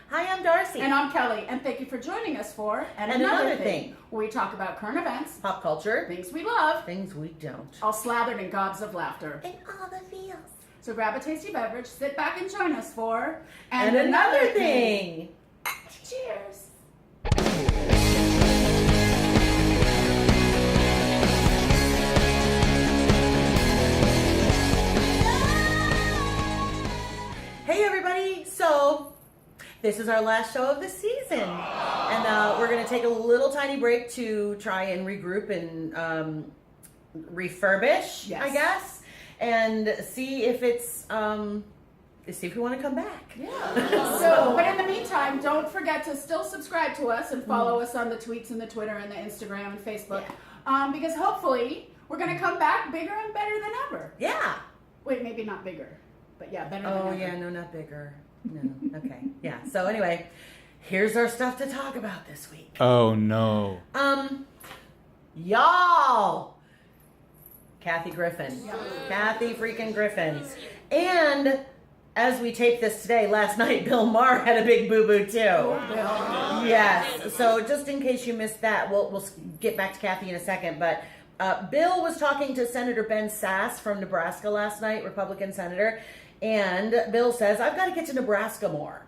Hi, I'm Darcy. And I'm Kelly, and thank you for joining us for And Another Thing, where we talk about current events, pop culture, things we love, things we don't, all slathered in gobs of laughter. and all the feels. So grab a tasty beverage, sit back and join us for And Another Thing. Cheers. Hey everybody, so this is our last show of the season, and we're going to take a little tiny break to try and regroup and refurbish, Yes. I guess, and see if it's see if we want to come back. Yeah. So, but in the meantime, don't forget to still subscribe to us and follow us on the tweets and the Twitter and the Instagram and Facebook, because hopefully we're going to come back bigger and better than ever. Yeah. Wait, maybe not bigger, but yeah, better than Oh ever. yeah, no, not bigger. No. Okay. Yeah. So anyway, here's our stuff to talk about this week. Oh no. Y'all. Kathy Griffin. Yeah. Kathy freaking Griffin. And as we tape this today, last night Bill Maher had a big boo-boo too. Yes. So just in case you missed that, we'll get back to Kathy in a second. But Bill was talking to Senator Ben Sasse from Nebraska last night, Republican senator. And Bill says, I've got to get to Nebraska more.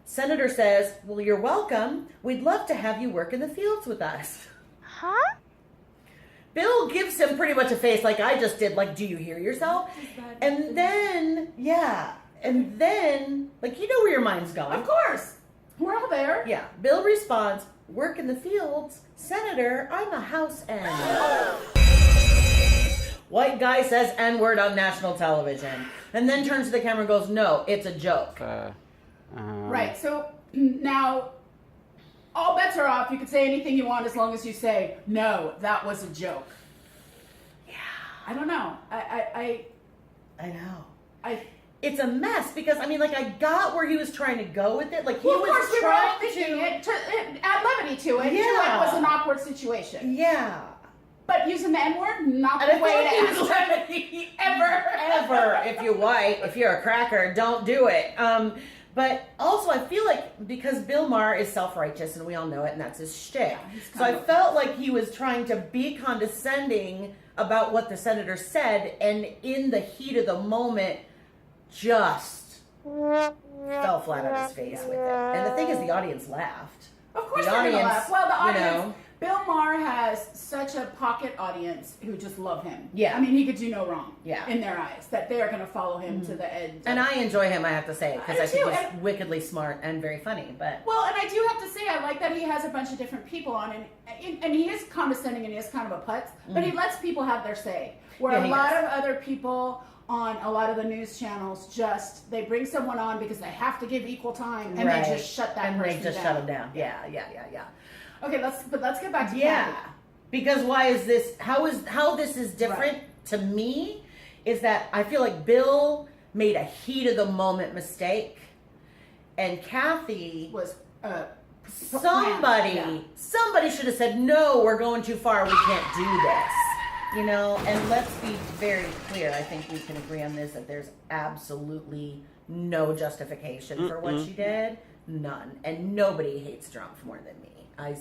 Senator says, well, you're welcome. We'd love to have you work in the fields with us. Huh? Bill gives him pretty much a face like I just did, like, do you hear yourself? And then, like, you know where your mind's going. Of course. We're all there. Yeah. Bill responds, work in the fields? Senator, I'm a house N. White guy says N-word on national television. And then turns to the camera and goes, no, it's a joke. Right. So now all bets are off. You can say anything you want as long as you say, no, that was a joke. Yeah. I don't know. I know. I It's a mess because, I mean, like, I got where he was trying to go with it. Like, he well, of was course we were all trying thinking to... it to add levity to it. Yeah. To it was an awkward situation. Yeah. But using the N-word, not And the I way feel like he to was add trying levity ever. Ever. If you're white, if you're a cracker, don't do it. But also, I feel like because Bill Maher is self-righteous, and we all know it, and that's his shtick. Yeah, so I felt like he was trying to be condescending about what the senator said, and in the heat of the moment, just fell flat on his face with it. And the thing is, the audience laughed. Of course The they're going to audience, laugh. Well, the you audience, know. Bill Maher has such a pocket audience who just love him. Yeah. I mean, he could do no wrong Yeah. in their eyes, that they are going to follow him to the end. And I enjoy him, I have to say, because I I think do, he's and- wickedly smart and very funny. But Well, and I do have to say, I like that he has a bunch of different people on, and he is condescending and he is kind of a putz, but he lets people have their say. Where Yeah, a he lot does. of other people on a lot of the news channels they bring someone on because they have to give equal time, and Right. they just shut that and person they just down. shut him down. Yeah. Okay, let's get back to Yeah. Kathy. Because why is this? How this is different to me is that I feel like Bill made a heat of the moment mistake, and Kathy, Was somebody should have said, "No, we're going too far. We can't do this." You know. And let's be very clear. I think we can agree on this that there's absolutely no justification for what she did. None. And nobody hates Trump more than me. I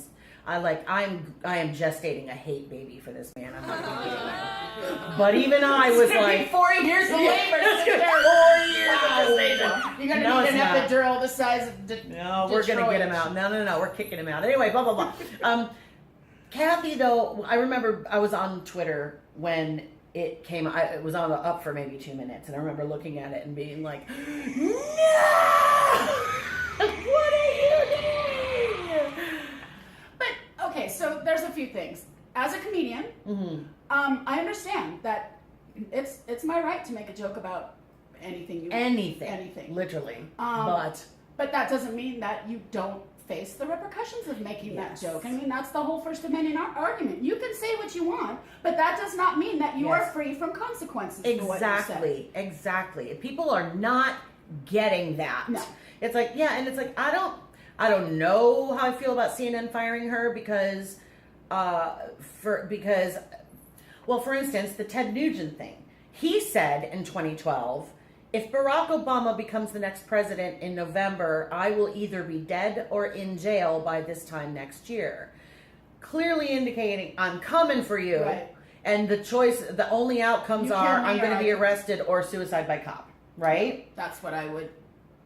am gestating a hate baby for this man. I'm not even kidding you. But even I was like 4 years of labor. It's gonna be 4 years of gestation. You're gonna No, need it's an not. epidural the size of No, we're gonna get him out. No, we're kicking him out. Anyway, blah blah blah. Kathy, though, I remember I was on Twitter when it came. It was on up for maybe 2 minutes, and I remember looking at it and being like, "No, what are you doing?" But okay, so there's a few things. As a comedian, I understand that it's my right to make a joke about anything Anything, literally. But that doesn't mean that you don't face the repercussions of making that joke. I mean, that's the whole First Amendment argument. You can say what you want, but that does not mean that you are free from consequences. For what you say. Exactly. People are not getting that. No. It's like, and it's like, I don't know how I feel about CNN firing her because for instance, the Ted Nugent thing. He said in 2012, if Barack Obama becomes the next president in November, I will either be dead or in jail by this time next year. Clearly indicating I'm coming for you. Right. And the only outcomes You are kill me I'm going or to be I- arrested or suicide by cop. Right? That's what I would.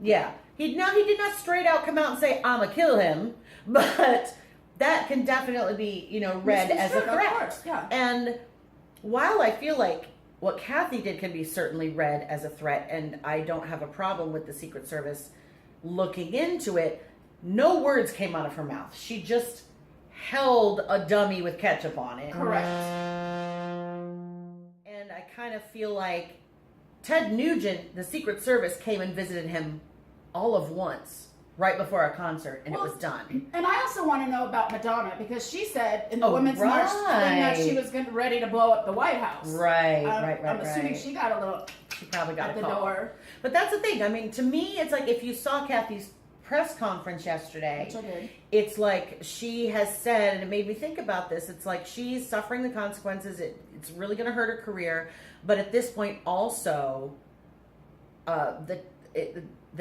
Yeah. He did not straight out come out and say, I'ma kill him. But that can definitely be, read as a threat. Of course, yeah. And while I feel like what Kathy did can be certainly read as a threat, and I don't have a problem with the Secret Service looking into it, no words came out of her mouth. She just held a dummy with ketchup on it. Correct. And I kind of feel like Ted Nugent, the Secret Service, came and visited him all of once, right before a concert, and it was done. And I also want to know about Madonna, because she said in the Women's right. March thing that she was ready to blow up the White House. Right. I'm assuming she got a little She probably got at a the call. door. But that's the thing. I mean, to me, it's like if you saw Kathy's press conference yesterday, Which I did. it's like she has said, and it made me think about this, it's like she's suffering the consequences. It's really going to hurt her career. But at this point, also, the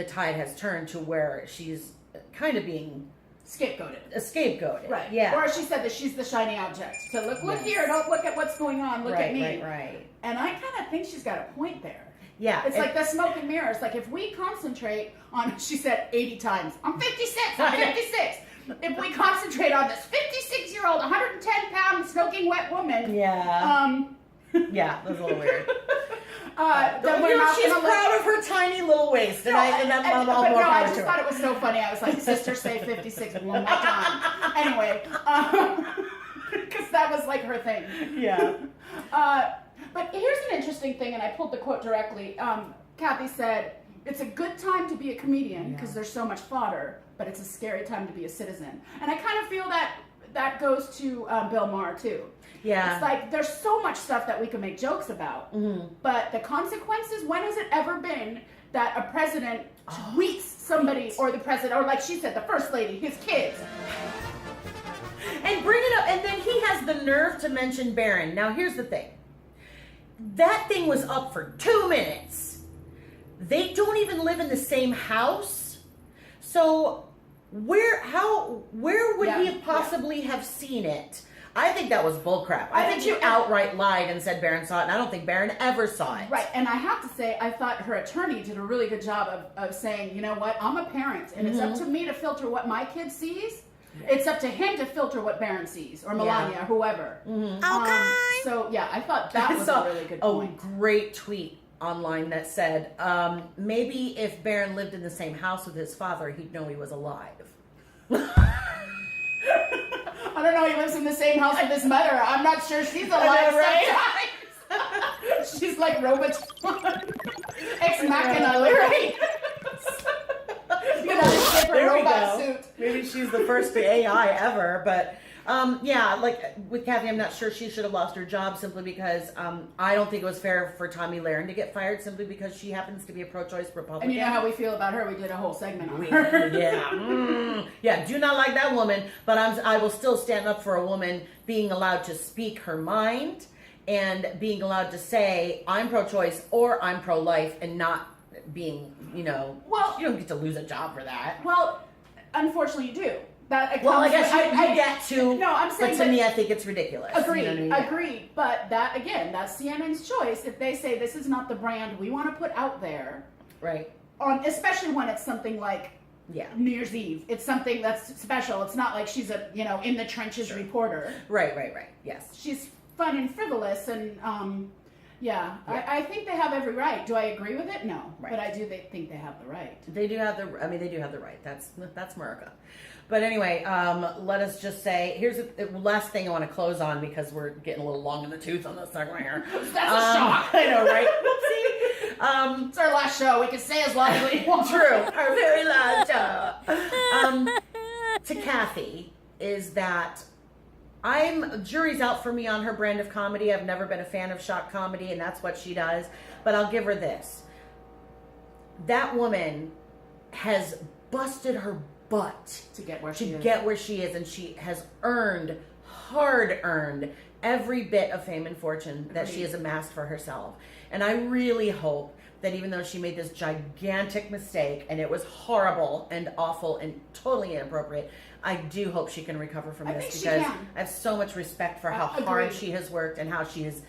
tide has turned to where she's kind of being Scapegoated. Right. Yeah. Or she said that she's the shiny object. So look here, don't look at what's going on, look at me. Right. And I kind of think she's got a point there. Yeah. It's like the smoke and mirrors. Like if we concentrate on, she said 80 times, I'm 56, I'm 56. If we concentrate on this 56-year-old, 110-pound smoking wet woman. Yeah. Yeah, that's a little weird. Then we're not she's gonna proud of her tiny little waist, and I'm all but more no, I power just to thought her. it was so funny. I was like, sister, say 56 one more time. Anyway, because that was like her thing. Yeah. But here's an interesting thing, and I pulled the quote directly. Kathy said, it's a good time to be a comedian because there's so much fodder, but it's a scary time to be a citizen. And I kind of feel that goes to Bill Maher, too. Yeah. It's like there's so much stuff that we can make jokes about, but the consequences, when has it ever been that a president tweets somebody, or the president, or like she said, the first lady, his kids? And bring it up, and then he has the nerve to mention Barron. Now, here's the thing. That thing was up for 2 minutes. They don't even live in the same house. So where would he have possibly have seen it? I think that was bullcrap. I think she outright lied and said Barron saw it, and I don't think Barron ever saw it. Right, and I have to say, I thought her attorney did a really good job of saying, you know what, I'm a parent, and it's up to me to filter what my kid sees. It's up to him to filter what Barron sees, or Melania, or whoever. Okay. So, yeah, I thought that was a really good point. A great tweet online that said, maybe if Barron lived in the same house with his father, he'd know he was alive. I don't know, he lives in the same house with his mother. I'm not sure she's alive sometimes. She's like Robotron. Ex Machina, right? There we robot go. suit. Maybe she's the first AI ever, but yeah, like with Kathy, I'm not sure she should have lost her job simply because I don't think it was fair for Tommy Lahren to get fired simply because she happens to be a pro-choice Republican. And you know how we feel about her. We did a whole segment on her. Yeah, do not like that woman, but I will still stand up for a woman being allowed to speak her mind and being allowed to say I'm pro-choice or I'm pro-life and not being, well, you don't get to lose a job for that. Well, unfortunately, you do. I guess you get to. No, I'm saying. But to me, I think it's ridiculous. Agreed. You know what I mean? Agreed. But that again, that's CNN's choice. If they say this is not the brand we want to put out there, right? Especially when it's something like New Year's Eve. It's something that's special. It's not like she's a in the trenches reporter. Right. Yes. She's fun and frivolous and. I think they have every right. Do I agree with it? No, but I do. They think they have the right. They do have the. I mean, they do have the right. That's America. But anyway, let us just say here's the last thing I want to close on because we're getting a little long in the tooth on this segment here. That's a shock. I know, right? Whoopsie. It's our last show. We can say as long as we want. True. Our very last show. To Kathy is that. Jury's out for me on her brand of comedy. I've never been a fan of shock comedy, and that's what she does. But I'll give her this. That woman has busted her butt to get where she is, and she has hard earned every bit of fame and fortune that she has amassed for herself. And I really hope that even though she made this gigantic mistake and it was horrible and awful and totally inappropriate, I do hope she can recover from this because I have so much respect for how hard she has worked and how she has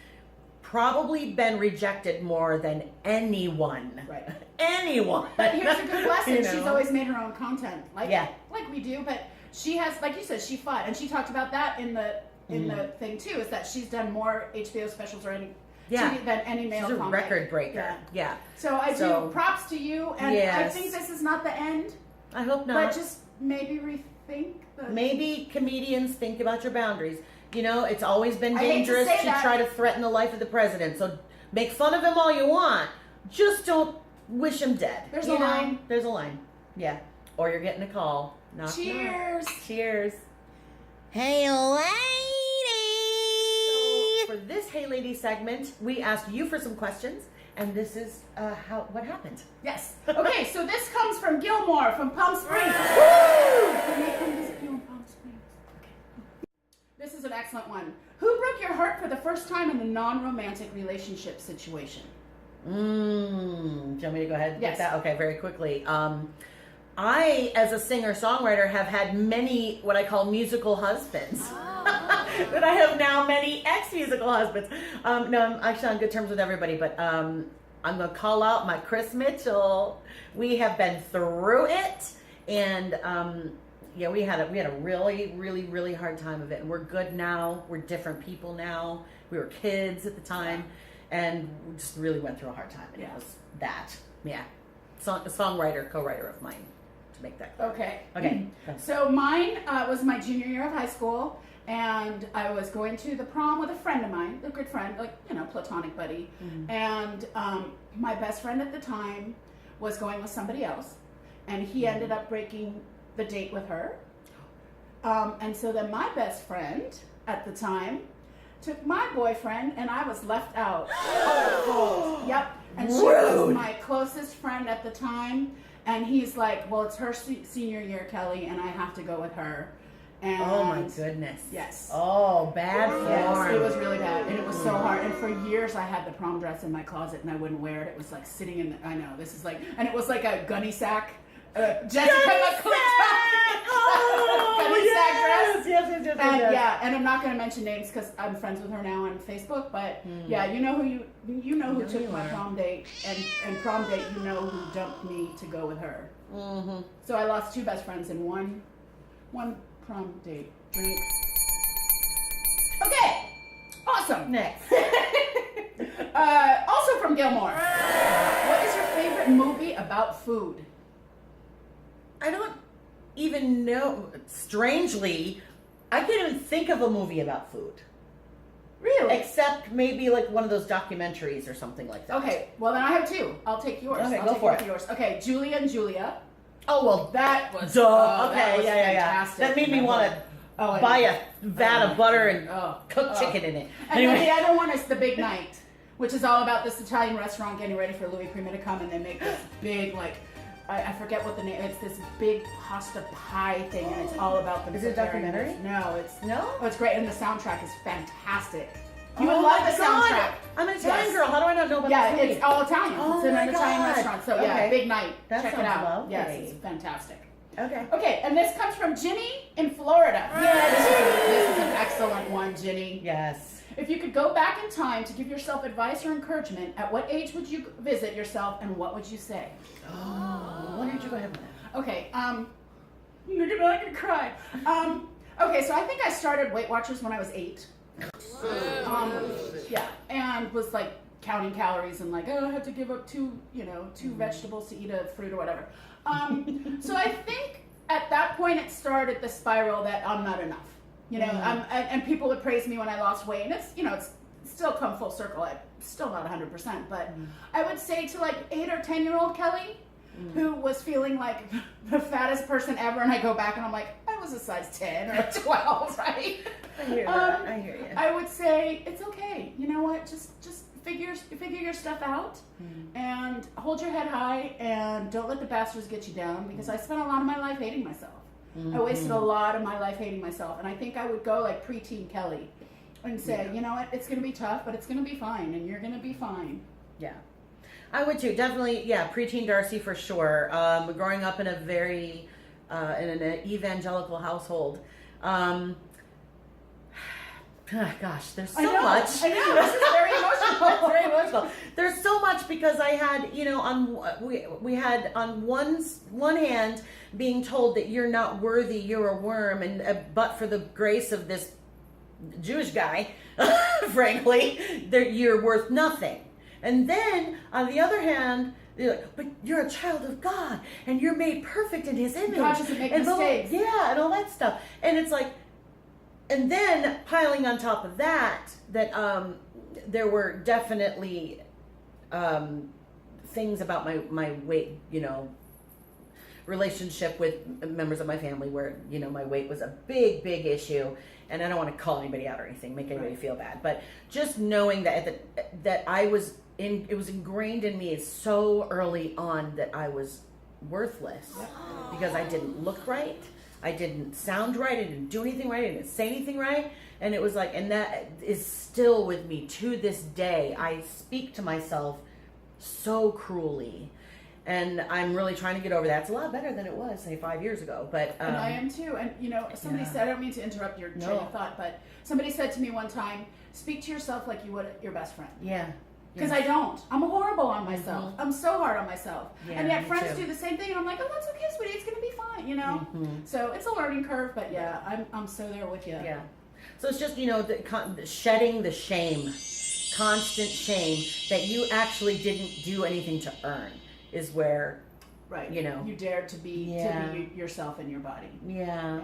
probably been rejected more than anyone. Right. Anyone. But here's a good lesson. You know? She's always made her own content. Like we do, but she has, like you said, she fought. And she talked about that in the thing too, is that she's done more HBO specials or any than any male She's a comic. record breaker. Yeah. So I do props to you, and I think this is not the end. I hope not. But just maybe rethink maybe comedians think about your boundaries. You know, it's always been dangerous to try to threaten the life of the president. So make fun of him all you want. Just don't wish him dead. There's a line. There's a line. Yeah. Or you're getting a call. Cheers. Cheers. Hey, lady. So for this Hey Lady segment, we asked you for some questions, and this is what happened. Yes. Okay, so this comes from Gilmore from Palm Springs. Woo! Can we come visit you in Palm Springs? Okay. This is an excellent one. Who broke your heart for the first time in a non-romantic relationship situation? Do you want me to go ahead and get that? Okay, very quickly. I, as a singer-songwriter, have had many what I call musical husbands. That I have now many ex-musical husbands. No, I'm actually on good terms with everybody, but I'm going to call out my Chris Mitchell. We have been through it, and we had a really, really, really hard time of it. And we're good now. We're different people now. We were kids at the time, and we just really went through a hard time. And it was that. Yeah. A songwriter, co-writer of mine. Make that clear. Okay. So mine was my junior year of high school, and I was going to the prom with a friend of mine, a good friend, like, platonic buddy. And my best friend at the time was going with somebody else, and he ended up breaking the date with her. And so then my best friend at the time took my boyfriend, and I was left out. Yep. And she was my closest friend at the time. And he's like, well, it's her senior year, Kelly, and I have to go with her. And oh, my goodness. Yes. Oh, bad form. Yes, it was really bad. And it was so hard. And for years, I had the prom dress in my closet, and I wouldn't wear it. It was like sitting in the, I know, this is like, and it was like a gunny sack. Jessica McClintock. Gunny sack dress. Yes. And and I'm not going to mention names because I'm friends with her now on Facebook. But you know who took my prom date, and prom date, who dumped me to go with her. So I lost two best friends in one prom date. Drink. Okay. Awesome. Next. Also from Gilmore. What is your favorite movie about food? I don't even know. Strangely, I can't even think of a movie about food. Really? Except maybe like one of those documentaries or something like that. Okay, well then I have two. I'll take yours. Okay, I'll go take for it. Yours. Okay, Julia and Julia. Oh, well, that was duh. That Okay, was fantastic. That made me want to buy a vat of butter and cook chicken in it. And then the other one is The Big Night, which is all about this Italian restaurant getting ready for Louis Prima to come, and they make this big, like, I forget what the name. It's this big pasta pie thing, and it's all about the. Is it a documentary? No, it's no. Oh, it's great, and the soundtrack is fantastic. You would love the soundtrack. I'm an Italian girl. How do I not know about this movie? It's all Italian. Oh, it's in an Italian restaurant. So Big Night. That Check it sounds out. lovely. Yes, it's fantastic. Okay. Okay, and this comes from Ginny in Florida. Yeah, this is an excellent one, Ginny. Yes. If you could go back in time to give yourself advice or encouragement, at what age would you visit yourself, and what would you say? Oh, why did you go ahead with that? Okay, I'm gonna cry. Okay, so I think I started Weight Watchers when I was 8. And was like counting calories and like, I have to give up two vegetables to eat a fruit or whatever. So I think at that point it started the spiral that I'm not enough. And people would praise me when I lost weight, and it's still come full circle. I'm still not 100%, but I would say to like 8 or 10-year-old Kelly, who was feeling like the fattest person ever, and I go back and I'm like, I was a size 10 or a 12, right? I hear that. I hear you. I would say it's okay. You know what? Just figure your stuff out, and hold your head high, and don't let the bastards get you down, because I spent a lot of my life hating myself. I wasted a lot of my life hating myself, and I think I would go like preteen Kelly and say, you know what, it's going to be tough, but it's going to be fine, and you're going to be fine. Yeah. I would too. Definitely, yeah, preteen Darcy for sure. Growing up in a very, in an evangelical household. Gosh, there's so much. I know, this is very emotional. It's very emotional. There's so much because I had, we had on one hand being told that you're not worthy, you're a worm, and but for the grace of this Jewish guy, frankly, you're worth nothing. And then on the other hand, they're like, but you're a child of God, and you're made perfect in His image. God doesn't make mistakes. Yeah, and all that stuff. And it's like, and then piling on top of that, there were definitely things about my weight, relationship with members of my family where, my weight was a big, big issue. And I don't want to call anybody out or anything, make anybody feel bad. But just knowing that I was it was ingrained in me so early on that I was worthless because I didn't look right. I didn't sound right. I didn't do anything right. I didn't say anything right. And it was like, and that is still with me to this day. I speak to myself so cruelly. And I'm really trying to get over that. It's a lot better than it was, say, 5 years ago. But and I am too. And somebody said, I don't mean to interrupt your train of thought, but somebody said to me one time, speak to yourself like you would your best friend. Yeah. Because I don't. I'm horrible on myself. Mm-hmm. I'm so hard on myself. Yeah, and yet friends too. do the same thing, and I'm like, oh, that's okay, sweetie. It's gonna be fine, Mm-hmm. So it's a learning curve, but yeah, I'm so there with you. Yeah. So it's just shedding the shame, constant shame that you actually didn't do anything to earn is where, right? You dared to be yourself in your body. Yeah.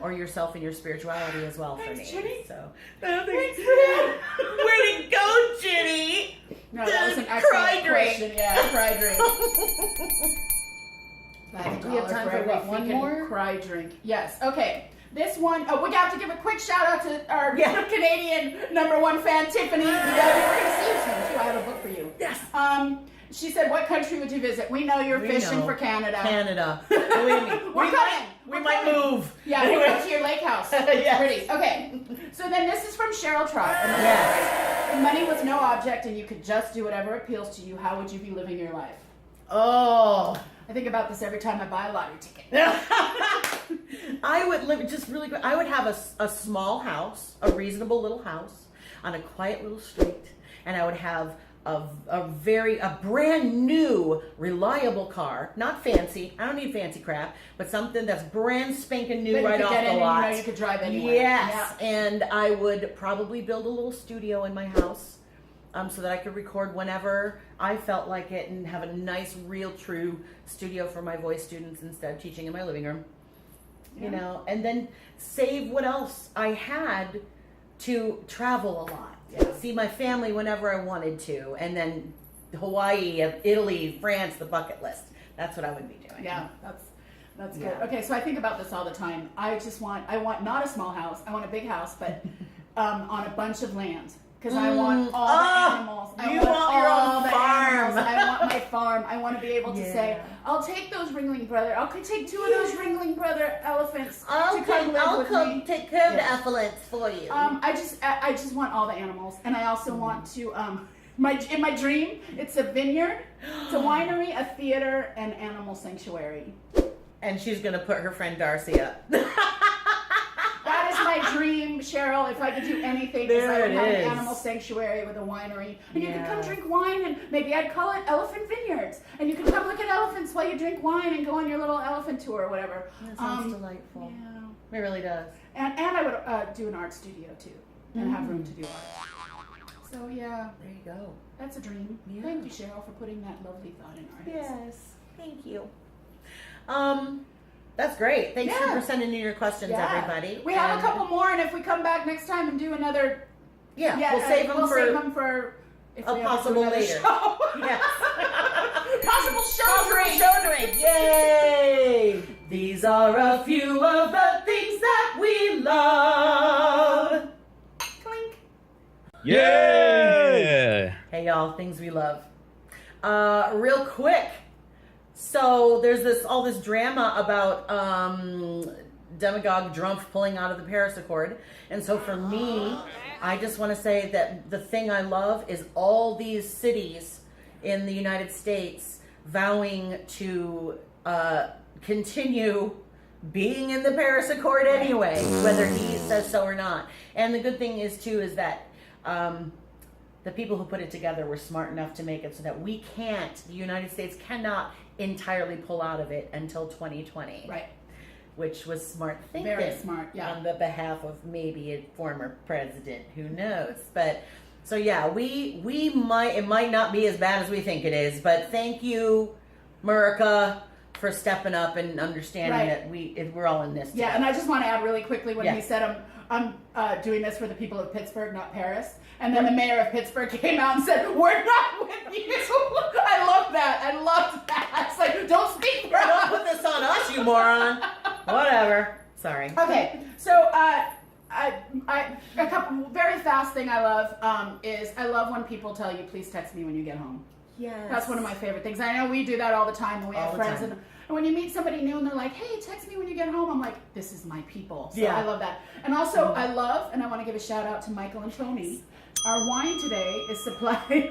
Or yourself and your spirituality as well. Thanks, for me. Ginny. So, thanks for that. Way to go, Ginny. No, that was an Cry excellent drink. question. Yeah, cry drink. Do we have time for what, one more? Cry drink. Yes. Okay. This one, we got to give a quick shout out to our Canadian #1 fan, Tiffany. We're going to see you soon, too. I have a book for you. Yes. She said, what country would you visit? We know you're fishing for Canada. Canada. Believe me. We're coming. We might move. Yeah, we'll go to your lake house. It's Yes. pretty. Okay. So then this is from Cheryl Trott. Yes. If money was no object and you could just do whatever appeals to you, how would you be living your life? Oh. I think about this every time I buy a lottery ticket. I would live just really quick. I would have a small house, a reasonable little house on a quiet little street, and I would have a brand new, reliable car. Not fancy. I don't need fancy crap, but something that's brand spanking new right off the lot. You could drive anywhere. Yes, and I would probably build a little studio in my house, so that I could record whenever I felt like it, and have a nice, real, true studio for my voice students instead of teaching in my living room. Yeah. And then save what else I had to travel a lot. See my family whenever I wanted to, and then Hawaii, Italy, France, the bucket list. That's what I would be doing. Yeah, that's good. Okay, so I think about this all the time. I want not a small house. I want a big house, but on a bunch of land. Because I want all the animals. You want your own farm. I want my farm. I want to be able to say, I'll take those Ringling Brother. I'll take 2 of those Ringling Brother elephants to come live with me. Take care of the elephants for you. I just want all the animals, and I also want to in my dream, it's a vineyard, it's a winery, a theater, and animal sanctuary. And she's gonna put her friend Darcy up. That is my dream, Cheryl. If I could do anything, I would have an animal sanctuary with a winery. And you could come drink wine, and maybe I'd call it Elephant Vineyards. And you could come look at elephants while you drink wine and go on your little elephant tour or whatever. That sounds delightful. Yeah. It really does. And I would do an art studio, too. And have room to do art. So, yeah. There you go. That's a dream. Yeah. Thank you, Cheryl, for putting that lovely thought in our heads. Yes. Thank you. That's great. Thanks for sending in your questions, everybody. We have a couple more, and if we come back next time and do another, we'll save them for if a we possible ever do later. show. Yes. Possible show drink. Yay! These are a few of the things that we love. Clink. Yay! Hey y'all, things we love. Real quick. So there's all this drama about demagogue Drumpf pulling out of the Paris Accord. And so for me, I just want to say that the thing I love is all these cities in the United States vowing to continue being in the Paris Accord anyway, whether he says so or not. And the good thing is too is that the people who put it together were smart enough to make it so that the United States cannot entirely pull out of it until 2020. Right. Which was smart thinking. Very smart, yeah. On the behalf of maybe a former president, who knows? But so yeah, it might not be as bad as we think it is, but thank you, America, for stepping up and understanding that we're all in this together. Yeah, and I just want to add really quickly when Yeah. he said I'm doing this for the people of Pittsburgh, not Paris. And then the mayor of Pittsburgh came out and said, "We're not with you." I love that. I loved that. It's like, don't speak for Don't us. put this on us, you moron. Whatever. Sorry. Okay, so a couple very fast thing I love is I love when people tell you, "Please text me when you get home." Yes. That's one of my favorite things. I know we do that all the time when we All have the friends. time. And when you meet somebody new and they're like, "Hey, text me when you get home," I'm like, this is my people. So Yeah. I love that. And also, I love, and I want to give a shout out to Michael and Tony. Our wine today is supplied.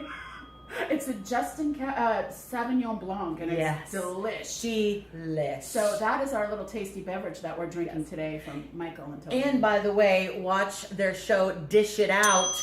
It's a Justin Sauvignon Blanc, and it's delish. Delish. So that is our little tasty beverage that we're drinking today from Michael and Tony. And by the way, watch their show Dish It Out.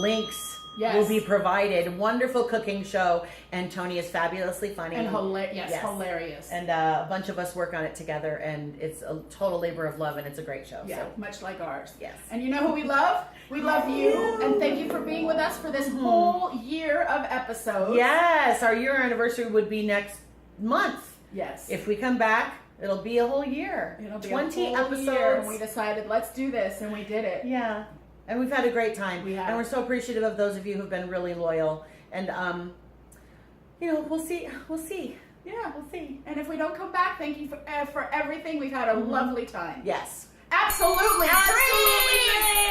Links will be provided. Wonderful cooking show, and Tony is fabulously funny. And hilarious. And a bunch of us work on it together, and it's a total labor of love, and it's a great show. Yeah, So. much like ours. Yes. And you know who we love? We love you, and thank you for being with us for this whole year of episodes. Yes, our year anniversary would be next month. Yes. If we come back, it'll be a whole year. It'll be 20 a whole episodes. year, and we decided, let's do this, and we did it. Yeah. And we've had a great time. We have. And we're so appreciative of those of you who've been really loyal. And, we'll see. Yeah. We'll see. And if we don't come back, thank you for everything. We've had a lovely time. Yes. Absolutely. Absolutely. Dream!